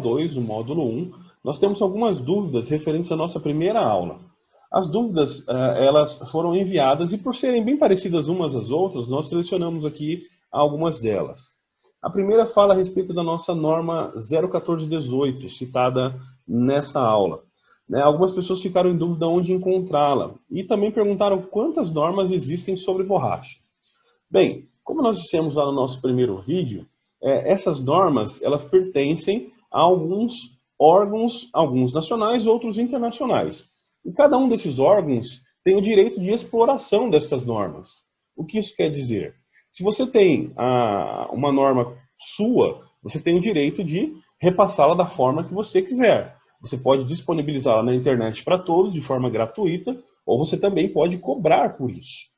2, o módulo 1, nós temos algumas dúvidas referentes à nossa primeira aula. As dúvidas, elas foram enviadas e por serem bem parecidas umas às outras, nós selecionamos aqui algumas delas. A primeira fala a respeito da nossa norma 01418, citada nessa aula. Algumas pessoas ficaram em dúvida onde encontrá-la e também perguntaram quantas normas existem sobre borracha. Bem, como nós dissemos lá no nosso primeiro vídeo, essas normas elas pertencem a alguns órgãos, alguns nacionais, outros internacionais. E cada um desses órgãos tem o direito de exploração dessas normas. O que isso quer dizer? Se você tem uma norma sua, você tem o direito de repassá-la da forma que você quiser. Você pode disponibilizá-la na internet para todos de forma gratuita, ou você também pode cobrar por isso.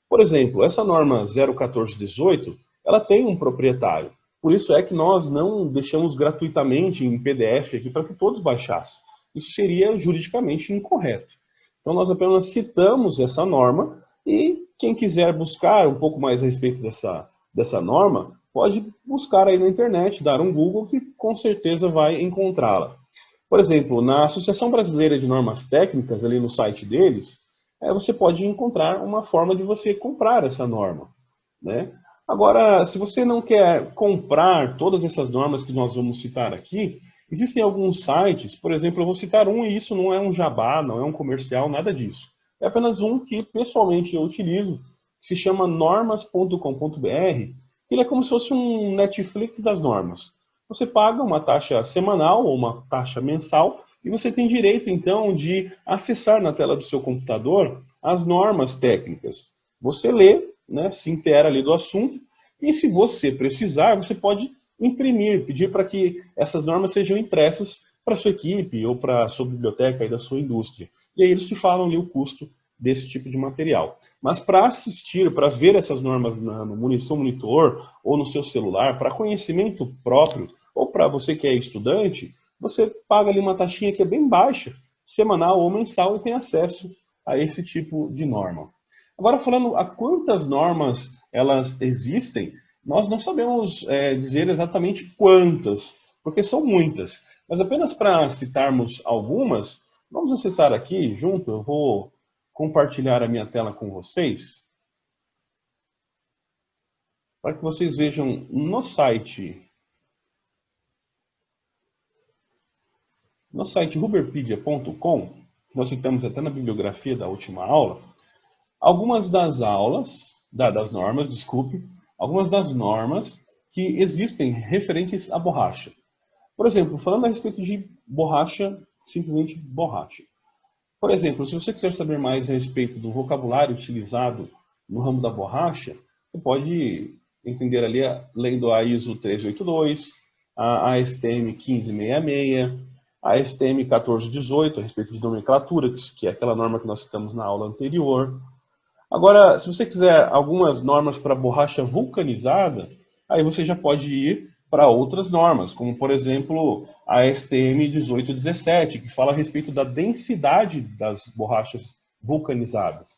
Por exemplo, essa norma 01418, ela tem um proprietário. Por isso é que nós não deixamos gratuitamente em PDF aqui para que todos baixassem. Isso seria juridicamente incorreto. Então nós apenas citamos essa norma e quem quiser buscar um pouco mais a respeito dessa norma, pode buscar aí na internet, dar um Google que com certeza vai encontrá-la. Por exemplo, na Associação Brasileira de Normas Técnicas, ali no site deles, você pode encontrar uma forma de você comprar essa norma, né? Agora, se você não quer comprar todas essas normas que nós vamos citar aqui, existem alguns sites, por exemplo, eu vou citar um e isso não é um jabá, não é um comercial, nada disso. É apenas um que pessoalmente eu utilizo, que se chama normas.com.br, que ele é como se fosse um Netflix das normas. Você paga uma taxa semanal ou uma taxa mensal e você tem direito, então, de acessar na tela do seu computador as normas técnicas. Você lê, né, se inteira ali do assunto, e se você precisar, você pode imprimir, pedir para que essas normas sejam impressas para a sua equipe ou para a sua biblioteca e da sua indústria. E aí eles te falam ali o custo desse tipo de material. Mas para assistir, para ver essas normas no seu monitor ou no seu celular, para conhecimento próprio, ou para você que é estudante, você paga ali uma taxinha que é bem baixa, semanal ou mensal, e tem acesso a esse tipo de norma. Agora, falando a quantas normas elas existem, nós não sabemos dizer exatamente quantas, porque são muitas. Mas apenas para citarmos algumas, vamos acessar aqui junto, eu vou compartilhar a minha tela com vocês, para que vocês vejam no site ruberpedia.com, que nós citamos até na bibliografia da última aula, algumas das aulas, das normas, desculpe, algumas das normas que existem referentes à borracha. Por exemplo, falando a respeito de borracha, simplesmente borracha. Por exemplo, se você quiser saber mais a respeito do vocabulário utilizado no ramo da borracha, você pode entender ali lendo a ISO 1382, a ASTM 1566, a ASTM 1418, a respeito de nomenclatura, que é aquela norma que nós citamos na aula anterior. Agora, se você quiser algumas normas para borracha vulcanizada, aí você já pode ir para outras normas, como por exemplo a STM 1817, que fala a respeito da densidade das borrachas vulcanizadas.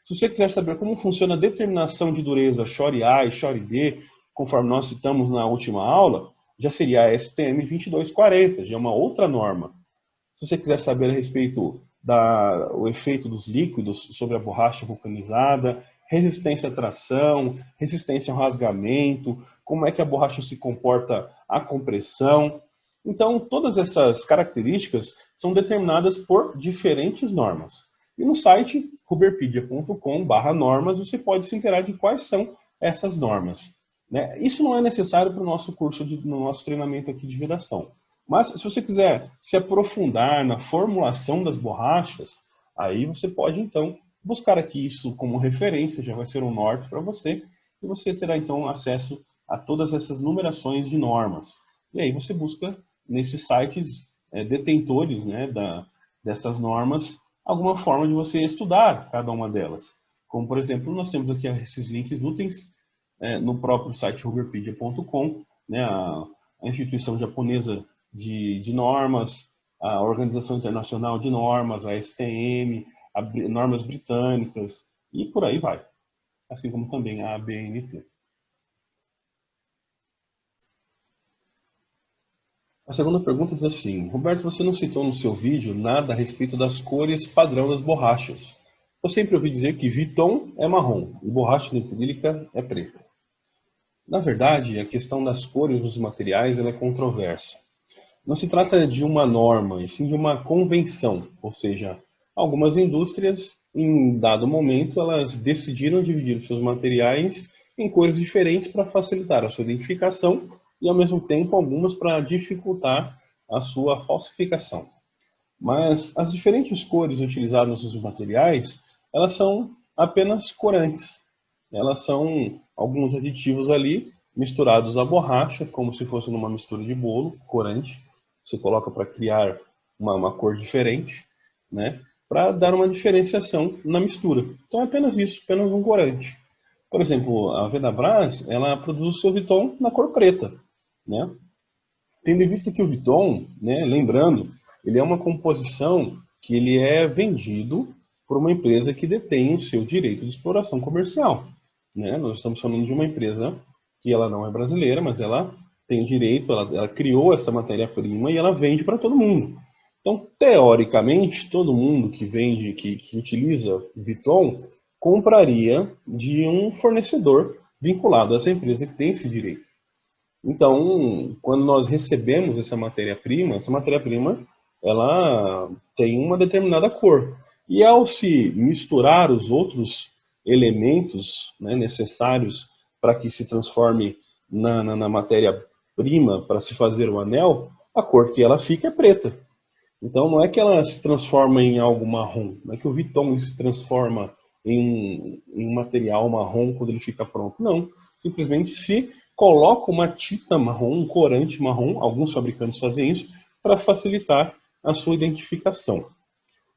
Se você quiser saber como funciona a determinação de dureza Shore A e Shore D, conforme nós citamos na última aula, já seria a STM 2240, já é uma outra norma. Se você quiser saber a respeito do efeito dos líquidos sobre a borracha vulcanizada, resistência à tração, resistência ao rasgamento, como é que a borracha se comporta à compressão. Então, todas essas características são determinadas por diferentes normas. E no site ruberpedia.com/normas você pode se inteirar de quais são essas normas. Isso não é necessário para o nosso curso, no nosso treinamento aqui de redação. Mas se você quiser se aprofundar na formulação das borrachas, aí você pode então buscar aqui isso como referência, já vai ser um norte para você, e você terá então acesso a todas essas numerações de normas. E aí você busca nesses sites detentores, né, dessas normas, alguma forma de você estudar cada uma delas. Como por exemplo, nós temos aqui esses links úteis no próprio site ruberpedia.com, né, a instituição japonesa de normas, a Organização Internacional de Normas, a STM, normas britânicas, e por aí vai. Assim como também a ABNT. A segunda pergunta diz assim: Roberto, você não citou no seu vídeo nada a respeito das cores padrão das borrachas. Eu sempre ouvi dizer que Viton é marrom e borracha nitrílica é preta. Na verdade, a questão das cores dos materiais ela é controversa. Não se trata de uma norma, e sim de uma convenção, ou seja, algumas indústrias, em dado momento, elas decidiram dividir os seus materiais em cores diferentes para facilitar a sua identificação e, ao mesmo tempo, algumas para dificultar a sua falsificação. Mas as diferentes cores utilizadas nos materiais, elas são apenas corantes. Elas são alguns aditivos ali misturados à borracha, como se fosse numa mistura de bolo, corante. Você coloca para criar uma cor diferente, né? Para dar uma diferenciação na mistura. Então é apenas isso, apenas um corante. Por exemplo, a Vedabras, ela produz o seu Viton na cor preta, né? Tendo em vista que o Vuitton, né, lembrando, ele é uma composição que ele é vendido por uma empresa que detém o seu direito de exploração comercial. Né? Nós estamos falando de uma empresa que ela não é brasileira, mas ela tem direito, ela criou essa matéria-prima e ela vende para todo mundo. Então, teoricamente, todo mundo que vende, que utiliza Vuitton, compraria de um fornecedor vinculado a essa empresa que tem esse direito. Então, quando nós recebemos essa matéria-prima, ela tem uma determinada cor. E ao se misturar os outros elementos, né, necessários para que se transforme na matéria-prima para se fazer o anel, a cor que ela fica é preta. Então não é que ela se transforma em algo marrom, não é que o Vuitton se transforma em um material marrom quando ele fica pronto. Não, simplesmente se coloca uma tinta marrom, um corante marrom, alguns fabricantes fazem isso, para facilitar a sua identificação.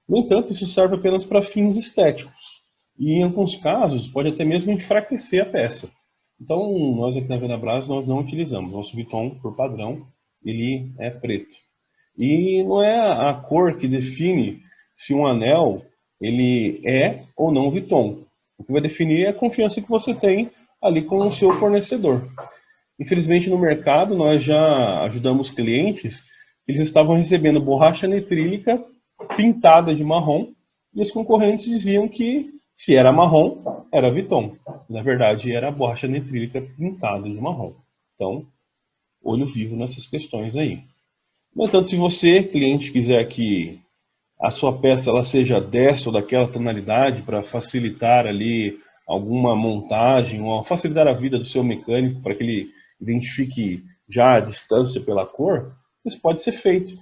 No entanto, isso serve apenas para fins estéticos. E em alguns casos pode até mesmo enfraquecer a peça. Então, nós aqui na Venabras nós não utilizamos. Nosso Vuitton, por padrão, ele é preto. E não é a cor que define se um anel ele é ou não Vuitton. O que vai definir é a confiança que você tem ali com o seu fornecedor. Infelizmente, no mercado, nós já ajudamos clientes que eles estavam recebendo borracha nitrílica pintada de marrom e os concorrentes diziam que se era marrom, era Vuitton. Na verdade, era borracha nitrílica pintada de marrom. Então, olho vivo nessas questões aí. No entanto, se você, cliente, quiser que a sua peça ela seja dessa ou daquela tonalidade para facilitar ali alguma montagem ou facilitar a vida do seu mecânico para que ele identifique já a distância pela cor, isso pode ser feito.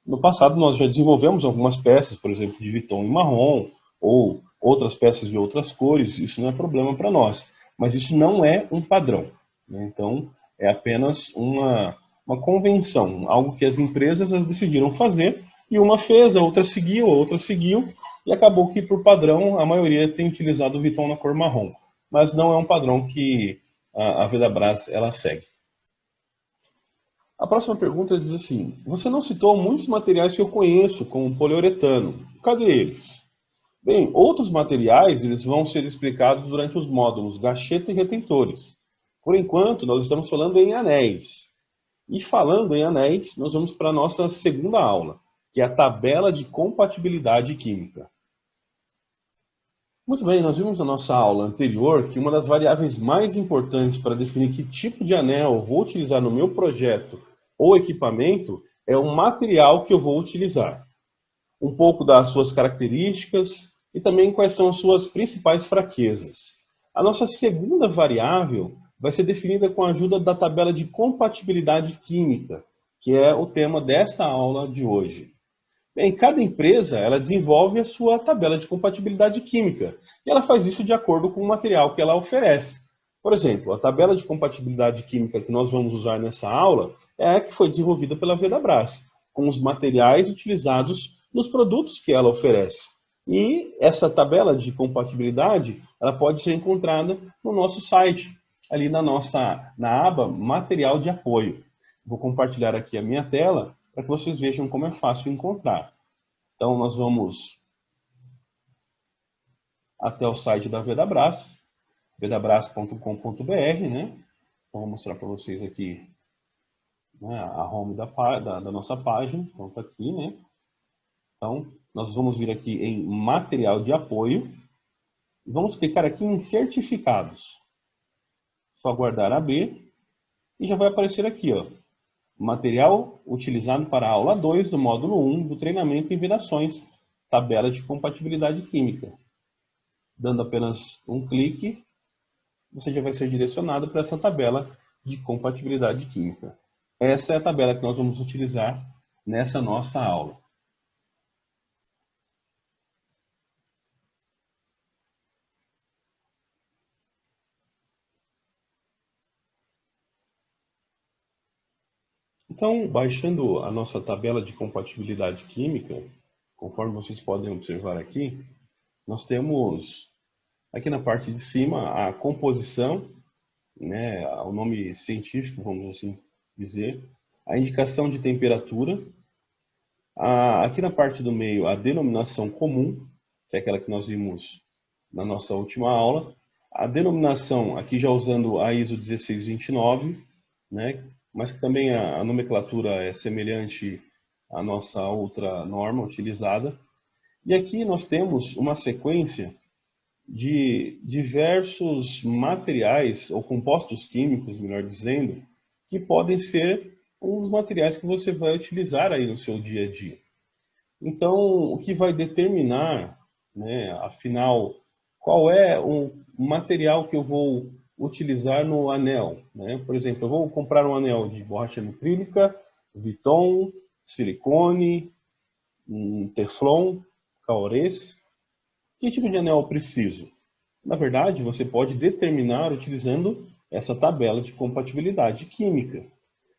No passado nós já desenvolvemos algumas peças, por exemplo, de Vuitton em marrom ou outras peças de outras cores, isso não é problema para nós. Mas isso não é um padrão. Né? Então, é apenas uma convenção, algo que as empresas as decidiram fazer e uma fez, a outra seguiu, e acabou que, por padrão, a maioria tem utilizado o Vuitton na cor marrom. Mas não é um padrão que a Vedabras ela segue. A próxima pergunta diz assim: Você não citou muitos materiais que eu conheço, como poliuretano. Cadê eles? Bem, outros materiais eles vão ser explicados durante os módulos gacheta e retentores. Por enquanto, nós estamos falando em anéis. E falando em anéis, nós vamos para a nossa segunda aula, que é a tabela de compatibilidade química. Muito bem, nós vimos na nossa aula anterior que uma das variáveis mais importantes para definir que tipo de anel eu vou utilizar no meu projeto ou equipamento é o material que eu vou utilizar. Um pouco das suas características e também quais são as suas principais fraquezas. A nossa segunda variável vai ser definida com a ajuda da tabela de compatibilidade química, que é o tema dessa aula de hoje. Bem, cada empresa ela desenvolve a sua tabela de compatibilidade química e ela faz isso de acordo com o material que ela oferece. Por exemplo, a tabela de compatibilidade química que nós vamos usar nessa aula é a que foi desenvolvida pela Vedabras, com os materiais utilizados nos produtos que ela oferece. E essa tabela de compatibilidade ela pode ser encontrada no nosso site, ali na aba Material de Apoio. Vou compartilhar aqui a minha tela para que vocês vejam como é fácil encontrar. Então, nós vamos até o site da Vedabras, vedabras.com.br, né? Então, vou mostrar para vocês aqui né, a home da nossa página. Então está aqui, né? Então, nós vamos vir aqui em material de apoio. E vamos clicar aqui em certificados. Só aguardar AB e já vai aparecer aqui, ó. Material utilizado para a aula 2 do módulo 1 do treinamento em vedações, tabela de compatibilidade química. Dando apenas um clique, você já vai ser direcionado para essa tabela de compatibilidade química. Essa é a tabela que nós vamos utilizar nessa nossa aula. Então, baixando a nossa tabela de compatibilidade química, conforme vocês podem observar aqui, nós temos aqui na parte de cima a composição, né, o nome científico, vamos assim dizer, a indicação de temperatura, aqui na parte do meio a denominação comum, que é aquela que nós vimos na nossa última aula, a denominação aqui já usando a ISO 1629, né, mas que também a nomenclatura é semelhante à nossa outra norma utilizada. E aqui nós temos uma sequência de diversos materiais, ou compostos químicos, melhor dizendo, que podem ser um dos materiais que você vai utilizar aí no seu dia a dia. Então, o que vai determinar, né, afinal, qual é o material que eu vou utilizar no anel, né? Por exemplo, eu vou comprar um anel de borracha nitrílica, Viton, silicone, teflon, caurês. Que tipo de anel eu preciso? Na verdade, você pode determinar utilizando essa tabela de compatibilidade química.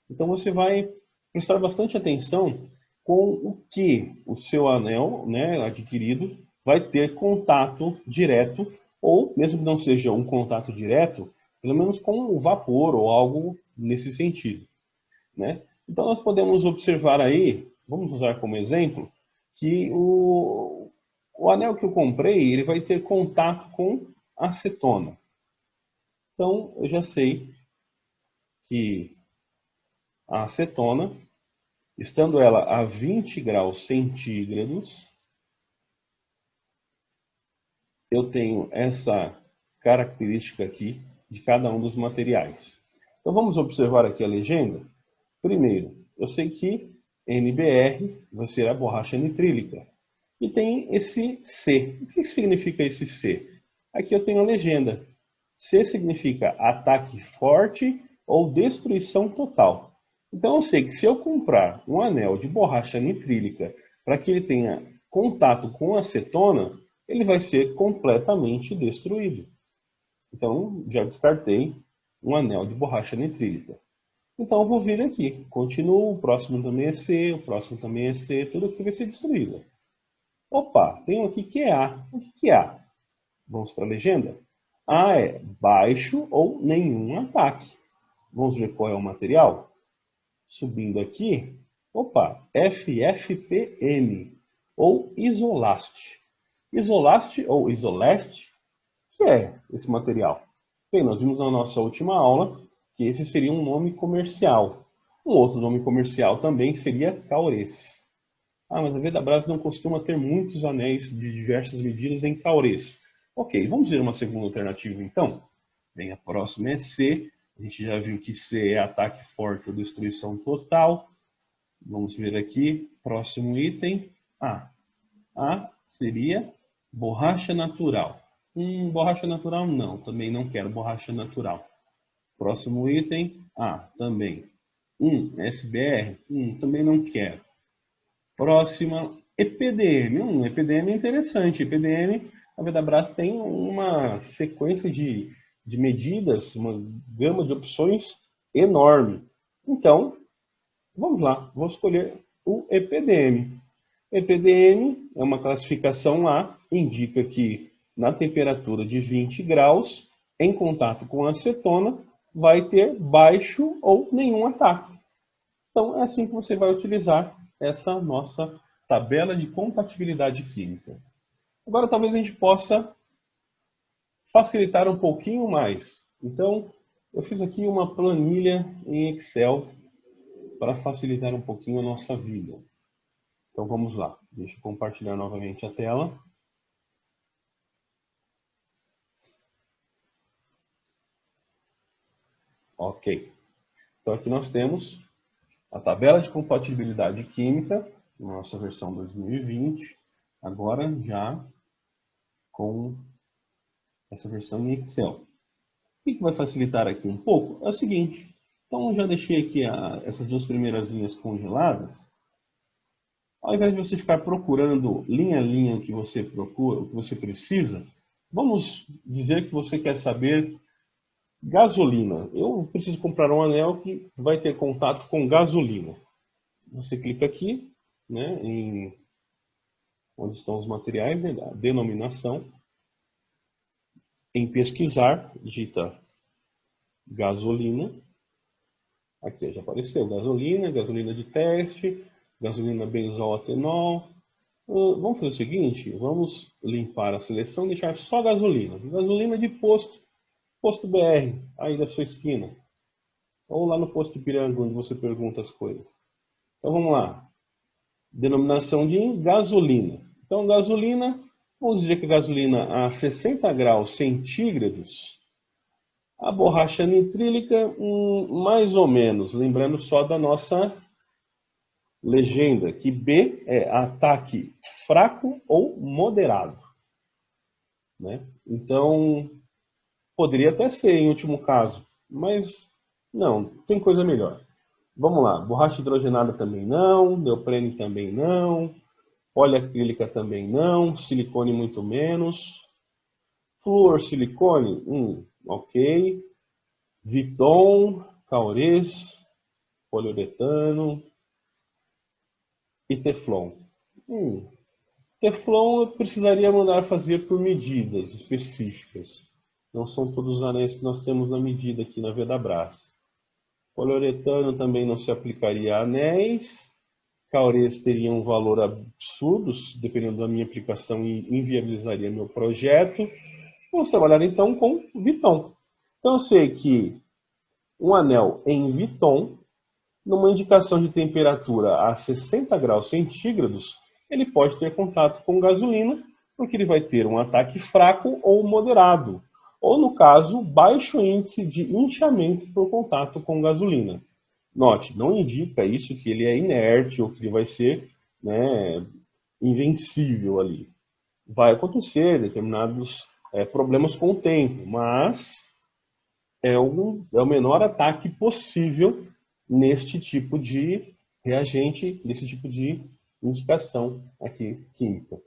Então você vai prestar bastante atenção com o que o seu anel, né, adquirido vai ter contato direto, ou mesmo que não seja um contato direto, pelo menos com o vapor ou algo nesse sentido, né? Então nós podemos observar aí, vamos usar como exemplo, que o anel que eu comprei, ele vai ter contato com acetona. Então eu já sei que a acetona, estando ela a 20 graus centígrados, eu tenho essa característica aqui de cada um dos materiais. Então vamos observar aqui a legenda. Primeiro, eu sei que NBR vai ser a borracha nitrílica. E tem esse C. O que significa esse C? Aqui eu tenho a legenda. C significa ataque forte ou destruição total. Então eu sei que se eu comprar um anel de borracha nitrílica para que ele tenha contato com acetona, ele vai ser completamente destruído. Então já descartei um anel de borracha nitrílica. Então eu vou vir aqui, continuo, o próximo também é C, o próximo também é C, tudo aqui vai ser destruído. Opa, tem um aqui que é A. O que é A? Vamos para a legenda? A é baixo ou nenhum ataque. Vamos ver qual é o material? Subindo aqui, opa, FFPM ou Isolast. Isolast ou Isolast, que é esse material? Bem, nós vimos na nossa última aula que esse seria um nome comercial. Um outro nome comercial também seria caurês. Ah, mas a Vedabras não costuma ter muitos anéis de diversas medidas em caurês. Ok, vamos ver uma segunda alternativa então? Bem, a próxima é C. A gente já viu que C é ataque forte ou destruição total. Vamos ver aqui, próximo item, A. A seria borracha natural. Borracha natural não, também não quero borracha natural. Próximo item, A, também. SBR, também não quero. Próxima, EPDM. EPDM é interessante. EPDM, a Vedabras tem uma sequência de medidas, uma gama de opções enorme. Então, vamos lá, vou escolher o EPDM. EPDM é uma classificação lá, indica que na temperatura de 20 graus, em contato com a acetona, vai ter baixo ou nenhum ataque. Então, é assim que você vai utilizar essa nossa tabela de compatibilidade química. Agora, talvez a gente possa facilitar um pouquinho mais. Então, eu fiz aqui uma planilha em Excel para facilitar um pouquinho a nossa vida. Então vamos lá, deixa eu compartilhar novamente a tela. Ok, então aqui nós temos a tabela de compatibilidade química, nossa versão 2020, agora já com essa versão em Excel. O que vai facilitar aqui um pouco? É o seguinte, então já deixei aqui essas duas primeiras linhas congeladas. Ao invés de você ficar procurando linha a linha o que você procura, o que você precisa, vamos dizer que você quer saber gasolina. Eu preciso comprar um anel que vai ter contato com gasolina. Você clica aqui, né, em onde estão os materiais, né, a denominação. Em pesquisar, digita gasolina. Aqui já apareceu gasolina, gasolina de teste, gasolina benzol-atenol. Vamos fazer o seguinte, vamos limpar a seleção e deixar só gasolina. Gasolina de posto, posto BR, aí da sua esquina. Ou lá no posto Ipiranga, onde você pergunta as coisas. Então vamos lá. Denominação de gasolina. Então gasolina, vamos dizer que a gasolina a 60 graus centígrados. A borracha nitrílica, mais ou menos. Lembrando só da nossa legenda, que B é ataque fraco ou moderado. Né? Então, poderia até ser em último caso, mas não, tem coisa melhor. Vamos lá, borracha hidrogenada também não, neoprene também não, poliacrílica também não, silicone muito menos, flúor silicone, ok, Viton, Kaorês, poliuretano e Teflon. Teflon eu precisaria mandar fazer por medidas específicas. Não são todos os anéis que nós temos na medida aqui na Vedabras. Poliuretano também não se aplicaria a anéis. Kaorês teria um valor absurdo, dependendo da minha aplicação, e inviabilizaria meu projeto. Vamos trabalhar então com Viton. Então eu sei que um anel em Viton, numa indicação de temperatura a 60 graus centígrados, ele pode ter contato com gasolina, porque ele vai ter um ataque fraco ou moderado, ou no caso, baixo índice de inchamento por contato com gasolina. Note, não indica isso que ele é inerte ou que ele vai ser, né, invencível ali. Vai acontecer determinados problemas com o tempo, mas é o menor ataque possível neste tipo de reagente, nesse tipo de indicação aqui química.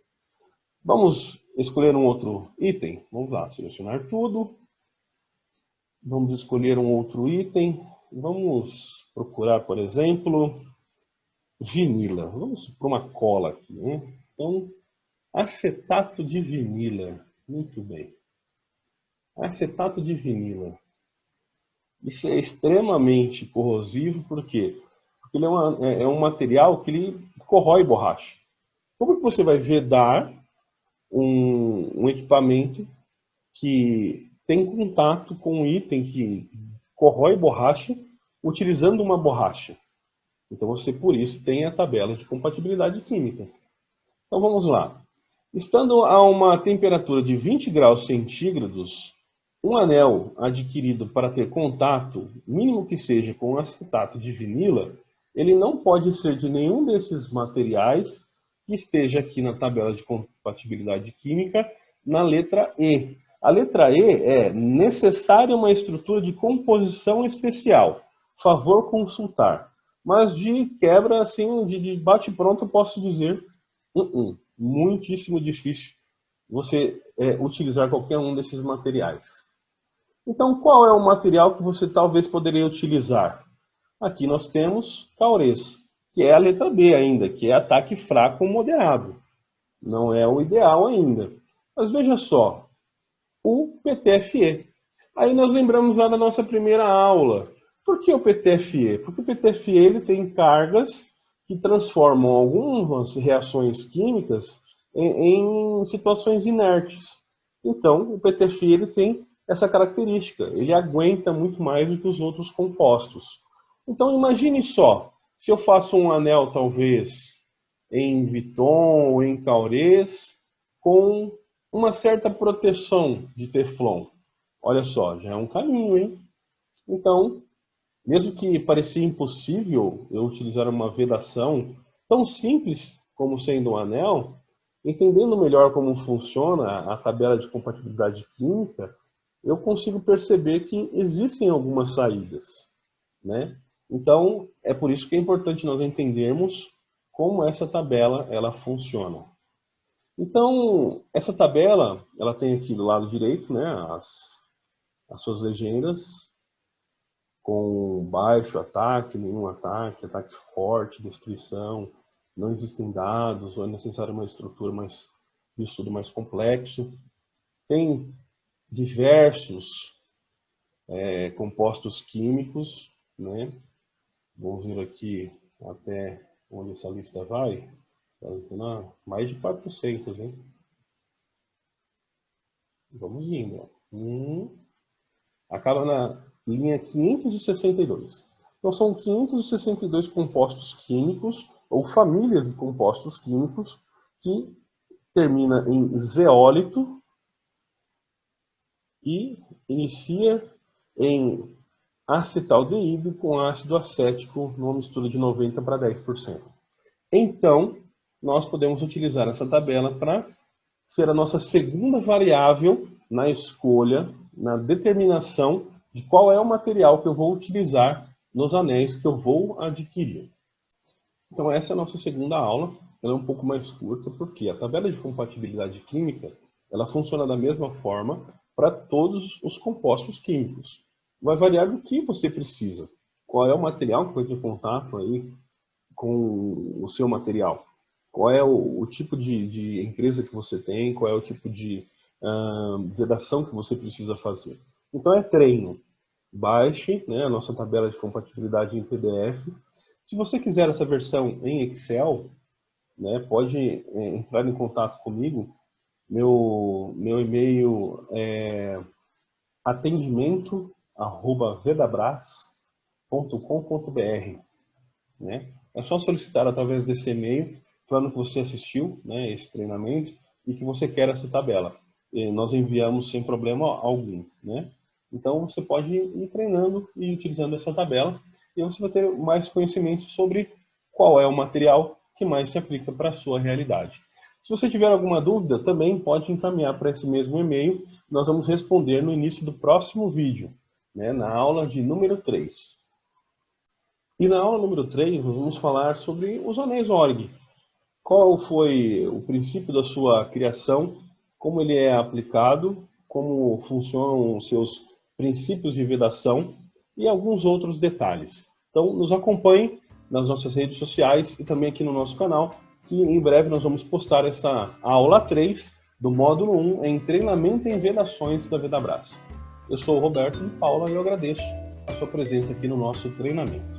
Vamos escolher um outro item. Vamos lá, selecionar tudo. Vamos escolher um outro item. Vamos procurar, por exemplo, vinila. Vamos para uma cola aqui, né? Então, acetato de vinila. Muito bem. Acetato de vinila. Isso é extremamente corrosivo, por quê? Porque ele é um material que ele corrói borracha. Como que você vai vedar um equipamento que tem contato com um item que corrói borracha utilizando uma borracha? Então você, por isso, tem a tabela de compatibilidade química. Então vamos lá. Estando a uma temperatura de 20 graus centígrados, um anel adquirido para ter contato, mínimo que seja com acetato de vinila, ele não pode ser de nenhum desses materiais que esteja aqui na tabela de compatibilidade química, na letra E. A letra E é necessária uma estrutura de composição especial. Favor consultar. Mas de quebra, assim, de bate-pronto, eu posso dizer, muitíssimo difícil você utilizar qualquer um desses materiais. Então, qual é o material que você talvez poderia utilizar? Aqui nós temos Kaorês, que é a letra B ainda, que é ataque fraco ou moderado. Não é o ideal ainda. Mas veja só, o PTFE. Aí nós lembramos lá da nossa primeira aula. Por que o PTFE? Porque o PTFE ele tem cargas que transformam algumas reações químicas em situações inertes. Então, o PTFE ele tem essa característica. Ele aguenta muito mais do que os outros compostos. Então, imagine só. Se eu faço um anel, talvez, em Viton ou em Caurés, com uma certa proteção de Teflon. Olha só, já é um caminho, hein? Então, mesmo que parecia impossível eu utilizar uma vedação tão simples como sendo um anel, entendendo melhor como funciona a tabela de compatibilidade química, eu consigo perceber que existem algumas saídas, né? Então, é por isso que é importante nós entendermos como essa tabela ela funciona. Então, essa tabela, ela tem aqui do lado direito, né, as suas legendas, com baixo ataque, nenhum ataque, ataque forte, descrição, não existem dados, ou é necessário uma estrutura de estudo mais complexo. Tem diversos compostos químicos, né? Vamos vir aqui até onde essa lista vai. Mais de 400, hein? Vamos indo. Acaba na linha 562. Então são 562 compostos químicos, ou famílias de compostos químicos, que termina em zeólito e inicia em acetaldeído com ácido acético numa mistura de 90 para 10%. Então, nós podemos utilizar essa tabela para ser a nossa segunda variável na escolha, na determinação de qual é o material que eu vou utilizar nos anéis que eu vou adquirir. Então essa é a nossa segunda aula, ela é um pouco mais curta, porque a tabela de compatibilidade química, ela funciona da mesma forma para todos os compostos químicos. Vai variar do que você precisa, qual é o material que vai ter contato aí com o seu material, qual é o tipo de empresa que você tem, qual é o tipo de vedação que você precisa fazer. Então é treino. Baixe, né, a nossa tabela de compatibilidade em PDF. Se você quiser essa versão em Excel, né, pode entrar em contato comigo. Meu e-mail é atendimento@vedabras.com.br, né? É só solicitar através desse e-mail, falando que você assistiu, né, esse treinamento e que você quer essa tabela. E nós enviamos sem problema algum, né? Então você pode ir treinando e utilizando essa tabela e você vai ter mais conhecimento sobre qual é o material que mais se aplica para a sua realidade. Se você tiver alguma dúvida, também pode encaminhar para esse mesmo e-mail. Nós vamos responder no início do próximo vídeo, né, na aula de número 3. E na aula número 3, nós vamos falar sobre os anéis ORG. Qual foi o princípio da sua criação, como ele é aplicado, como funcionam os seus princípios de vedação e alguns outros detalhes. Então, nos acompanhe nas nossas redes sociais e também aqui no nosso canal, que em breve nós vamos postar essa aula 3 do módulo 1 em treinamento em vedações da Vedabras. Eu sou o Roberto de Paula e eu agradeço a sua presença aqui no nosso treinamento.